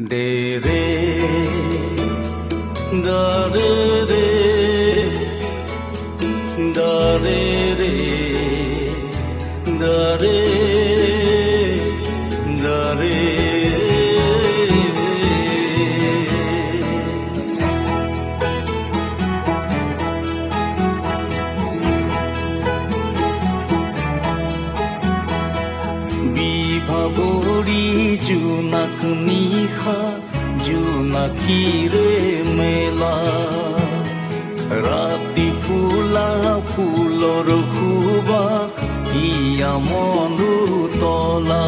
দে রে দরে রে দরে রে দরে দরে বিভাবৰী জোনাক নিশা জোনাকীৰে মেলা ৰাতি ফুলা ফুলৰ সুবাস হিয়া মনো তলা